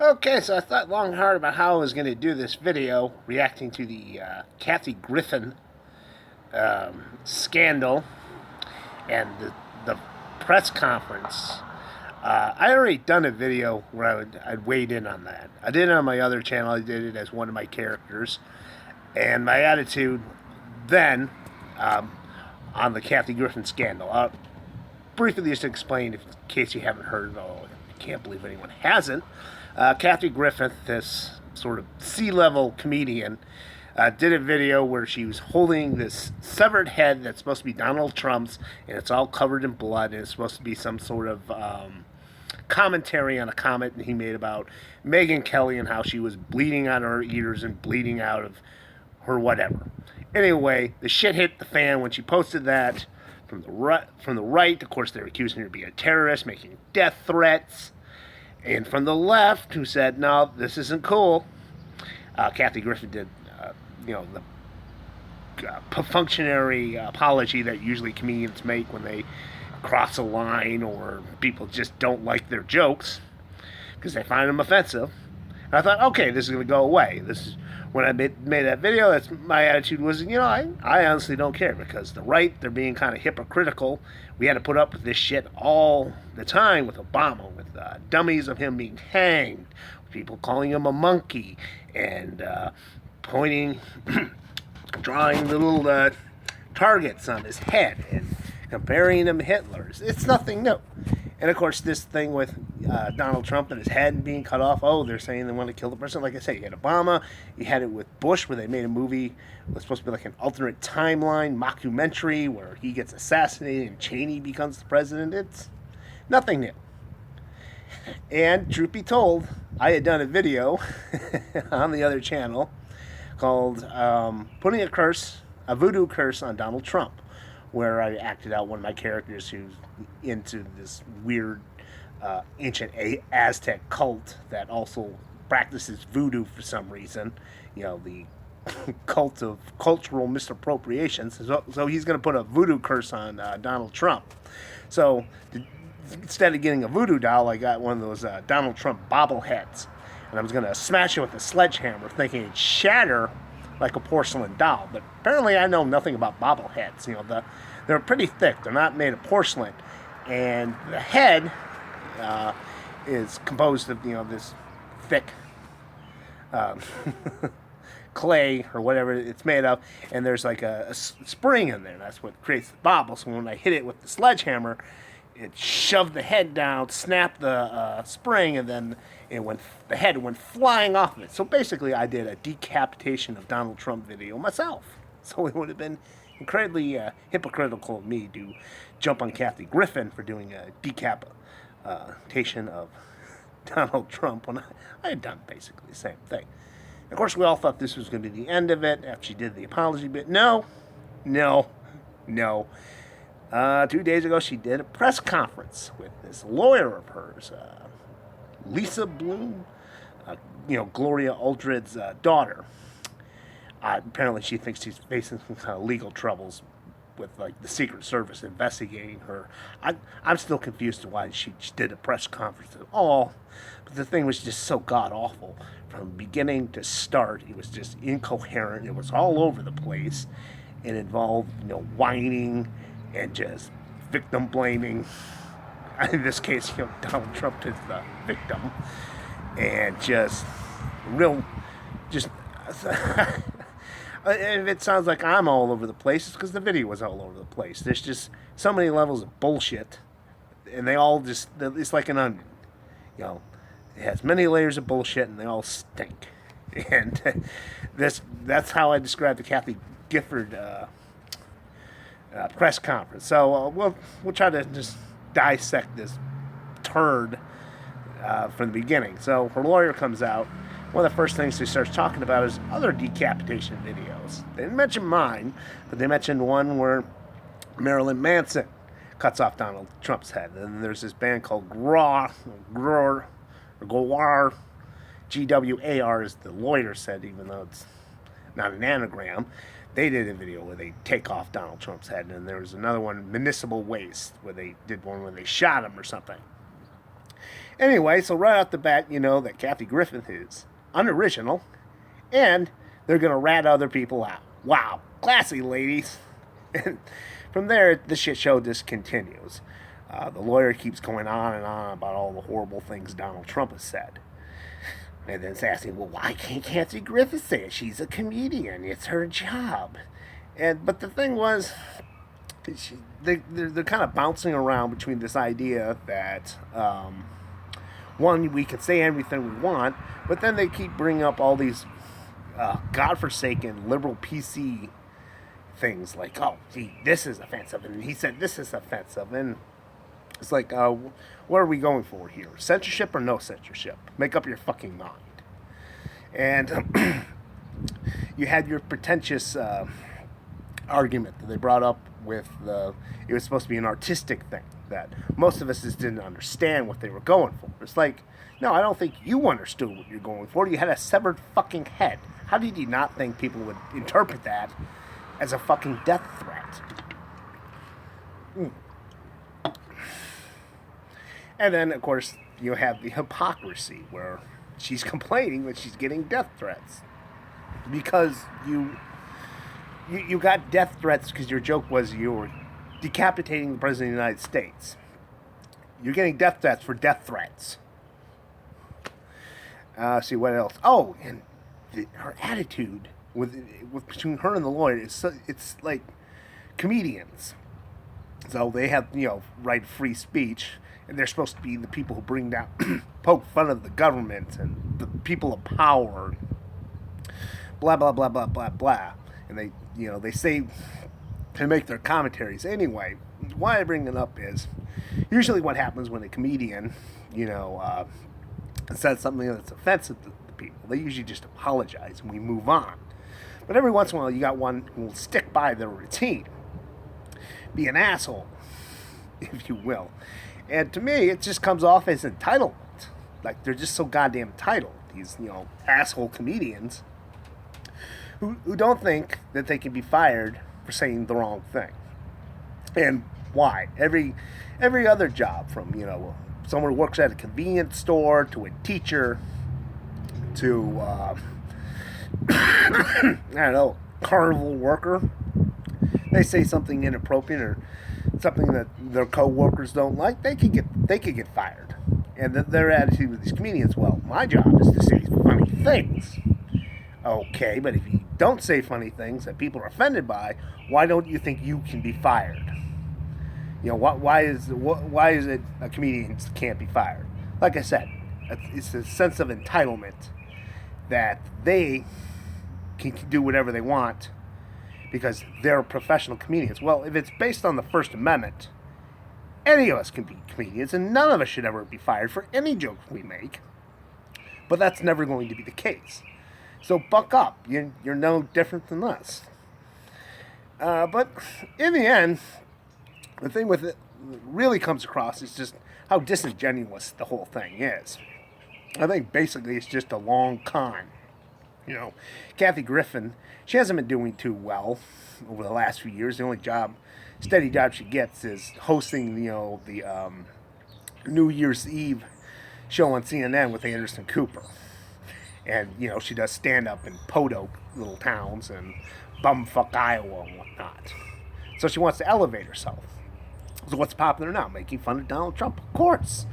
Okay, so I thought long and hard about how I was going to do this video reacting to the Kathy Griffin scandal and the press conference. I already done a video where I'd weighed in on that. I did it on my other channel. I did it as one of my characters. And my attitude then on the Kathy Griffin scandal. Briefly just to explain, in case you haven't heard, though I can't believe anyone hasn't. Kathy Griffin, this sort of sea-level comedian, did a video where she was holding this severed head that's supposed to be Donald Trump's, and it's all covered in blood, and it's supposed to be some sort of commentary on a comment he made about Megyn Kelly and how she was bleeding on her ears and bleeding out of her whatever. Anyway, the shit hit the fan when she posted that. From the right, of course, they're accusing her of being a terrorist, making death threats. And from the left, who said, no, this isn't cool. Kathy Griffin did, the perfunctory apology that usually comedians make when they cross a line or people just don't like their jokes because they find them offensive. And I thought, okay, this is going to go away. This is when I made that video. That's my attitude was, I honestly don't care because the right, they're being kind of hypocritical. We had to put up with this shit all the time with Obama, with dummies of him being hanged, people calling him a monkey, and pointing, drawing little targets on his head and comparing him to Hitler's. It's nothing new. And of course, this thing with Donald Trump and his head being cut off. Oh, they're saying they want to kill the person. Like I said, you had Obama. You had it with Bush, where they made a movie. It was supposed to be like an alternate timeline mockumentary where he gets assassinated and Cheney becomes the president. It's nothing new. And truth be told, I had done a video on the other channel called "Putting a Voodoo Curse on Donald Trump," where I acted out one of my characters who's into this weird ancient Aztec cult that also practices voodoo for some reason. The cult of cultural misappropriation. So he's going to put a voodoo curse on Donald Trump. So instead of getting a voodoo doll, I got one of those Donald Trump bobbleheads. And I was going to smash it with a sledgehammer, thinking it'd shatter like a porcelain doll. But apparently I know nothing about bobbleheads. They're pretty thick. They're not made of porcelain. And the head is composed of, this thick clay or whatever it's made of. And there's like a spring in there. That's what creates the bobble. So when I hit it with the sledgehammer, it shoved the head down, snapped the spring, and then the head went flying off of it. So basically, I did a decapitation of Donald Trump video myself. So it would have been incredibly hypocritical of me to jump on Kathy Griffin for doing a decapitation of Donald Trump when I had done basically the same thing. Of course, we all thought this was going to be the end of it after she did the apology bit. No. 2 days ago, she did a press conference with this lawyer of hers, Lisa Bloom, Gloria Aldridge's daughter. Apparently, she thinks she's facing some kind of legal troubles with the Secret Service investigating her. I'm still confused to why she did a press conference at all. But the thing was just so god awful from beginning to start. It was just incoherent. It was all over the place. It involved whining and just victim blaming. In this case, Donald Trump is the victim, and just if it sounds like I'm all over the place, it's because the video was all over the place. There's just so many levels of bullshit, and they all it's like an onion. It has many layers of bullshit, and they all stink. And that's how I describe the Kathy Gifford press conference. So we'll try to just dissect this turd from the beginning. So her lawyer comes out. One of the first things she starts talking about is other decapitation videos. They didn't mention mine, but they mentioned one where Marilyn Manson cuts off Donald Trump's head. And there's this band called Gwar, GWAR, as the lawyer said, even though it's not an anagram. They did a video where they take off Donald Trump's head, and there was another one, Municipal Waste, where they did one where they shot him or something. Anyway, so right off the bat, you know that Kathy Griffin is unoriginal, and they're going to rat other people out. Wow, classy, ladies. And from there, the shit show just continues. The lawyer keeps going on and on about all the horrible things Donald Trump has said. And then it's asking, well, why can't Kathy Griffin say it? She's a comedian. It's her job. But the thing was, they're kind of bouncing around between this idea that, one, we can say everything we want, but then they keep bringing up all these godforsaken liberal PC things like, oh, gee, this is offensive, and he said this is offensive, and it's like, what are we going for here? Censorship or no censorship? Make up your fucking mind. And you had your pretentious argument that they brought up with it was supposed to be an artistic thing, that most of us just didn't understand what they were going for. It's like, no, I don't think you understood what you're going for. You had a severed fucking head. How did you not think people would interpret that as a fucking death threat? And then, of course, you have the hypocrisy where she's complaining that she's getting death threats because you got death threats because your joke was you were decapitating the President of the United States. You're getting death threats for death threats. See what else? Oh, and her attitude with between her and the lawyer is it's like comedians. So they have right free speech, and they're supposed to be the people who bring down, poke fun of the government and the people of power. Blah blah blah blah blah blah, and they say to make their commentaries. Anyway, why I bring it up is usually what happens when a comedian, says something that's offensive to the people. They usually just apologize and we move on. But every once in a while, you got one who will stick by their routine, be an asshole, if you will. And to me, it just comes off as entitlement. Like they're just so goddamn entitled. These asshole comedians who don't think that they can be fired for saying the wrong thing. And why? Every other job, from someone who works at a convenience store to a teacher to I don't know, carnival worker, they say something inappropriate or something that their co-workers don't like, they could get fired. And their attitude with these comedians, well, my job is to say funny things. Okay, but if you don't say funny things that people are offended by, why don't you think you can be fired? Why is it a comedian can't be fired? Like I said, it's a sense of entitlement that they can do whatever they want because they're professional comedians. Well, if it's based on the First Amendment, any of us can be comedians, and none of us should ever be fired for any jokes we make. But that's never going to be the case. So buck up. You're no different than us. But in the end, the thing with it really comes across is just how disingenuous the whole thing is. I think basically it's just a long con. Kathy Griffin, she hasn't been doing too well over the last few years. The only steady job she gets is hosting the New Year's Eve show on CNN with Anderson Cooper. And, she does stand-up in podunk little towns and bumfuck Iowa and whatnot. So she wants to elevate herself. So what's popular now? Making fun of Donald Trump, of course.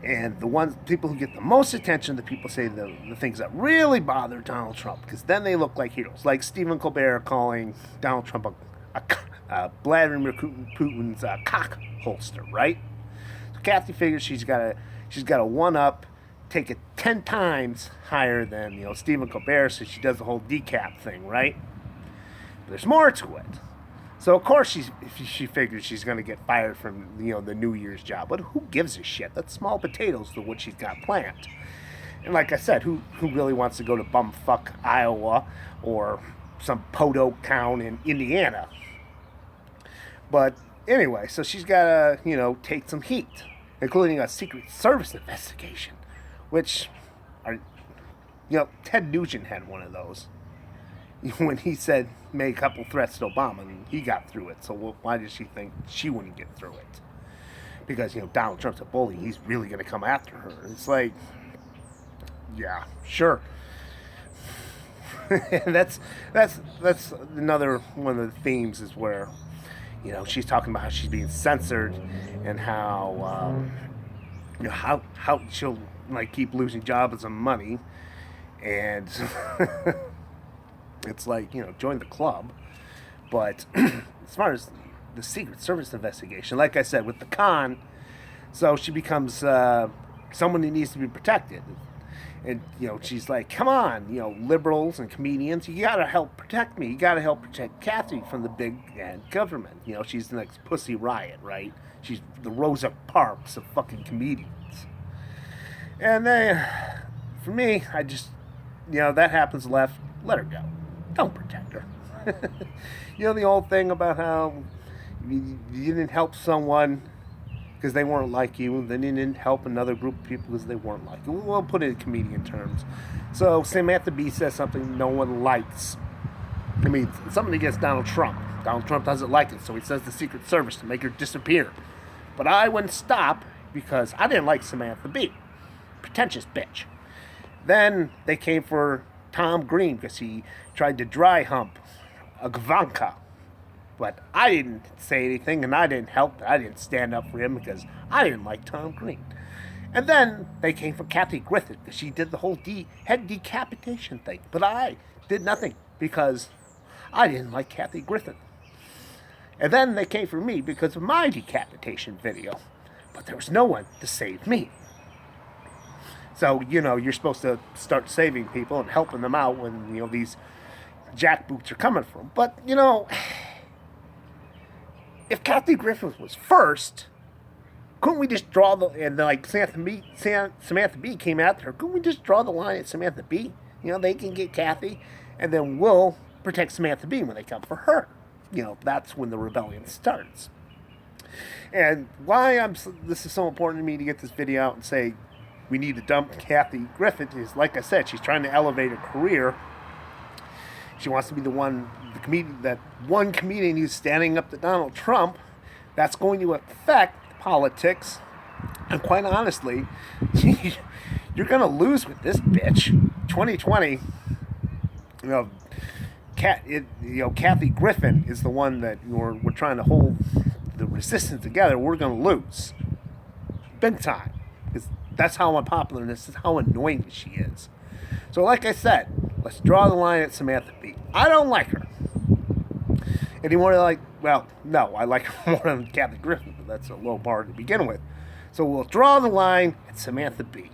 And the people who get the most attention, the people say the things that really bother Donald Trump, because then they look like heroes. Like Stephen Colbert calling Donald Trump a Vladimir Putin's cock holster, right? So Kathy figures she's got a one-up, take it 10 times higher than Stephen Colbert, so she does the whole decap thing, right? But there's more to it. So of course she figures she's going to get fired from the New Year's job, but who gives a shit? That's small potatoes to what she's got planned. And like I said, who really wants to go to bumfuck Iowa or some podunk town in Indiana? But anyway, so she's got to take some heat, including a Secret Service investigation, which Ted Nugent had one of those. When he made a couple threats to Obama, and he got through it. So why did she think she wouldn't get through it? because Donald Trump's a bully. He's really going to come after her. It's like, yeah, sure. And that's another one of the themes is where she's talking about how she's being censored and how how she'll keep losing jobs and money, and it's like join the club. But as far as the Secret Service investigation, like I said with the con, so she becomes someone who needs to be protected. And, she's like, come on, liberals and comedians, you got to help protect me. You got to help protect Kathy from the big bad government. She's the next Pussy Riot, right? She's the Rosa Parks of fucking comedians. And then, for me, I just, that happens left, let her go. Don't protect her. The old thing about how you didn't help someone because they weren't like you, then you didn't help another group of people because they weren't like you. We'll put it in comedian terms. So Samantha Bee says something no one likes. I mean, something against Donald Trump. Donald Trump doesn't like it, so he says the Secret Service to make her disappear. But I wouldn't stop because I didn't like Samantha Bee. Pretentious bitch. Then they came for Tom Green because he tried to dry hump Ivanka. But I didn't say anything, and I didn't help. I didn't stand up for him because I didn't like Tom Green. And then they came for Kathy Griffin because she did the whole head decapitation thing. But I did nothing because I didn't like Kathy Griffin. And then they came for me because of my decapitation video. But there was no one to save me. So, you're supposed to start saving people and helping them out when, these jackboots are coming from. But, if Kathy Griffin was first, couldn't we just draw Samantha Bee came after her, couldn't we just draw the line at Samantha Bee? They can get Kathy, and then we'll protect Samantha Bee when they come for her. That's when the rebellion starts. And why this is so important to me to get this video out and say we need to dump Kathy Griffin is, like I said, she's trying to elevate her career. She wants to be the one comedian who's standing up to Donald Trump. That's going to affect politics. And quite honestly, you're going to lose with this bitch. 2020, Kathy Griffin is the one that we're trying to hold the resistance together. We're going to lose. Big time. That's how unpopular and this is how annoying she is. So like I said, let's draw the line at Samantha Bee. I don't like her. Anymore no, I like her more than Kathy Griffin, but that's a low bar to begin with. So we'll draw the line at Samantha Bee.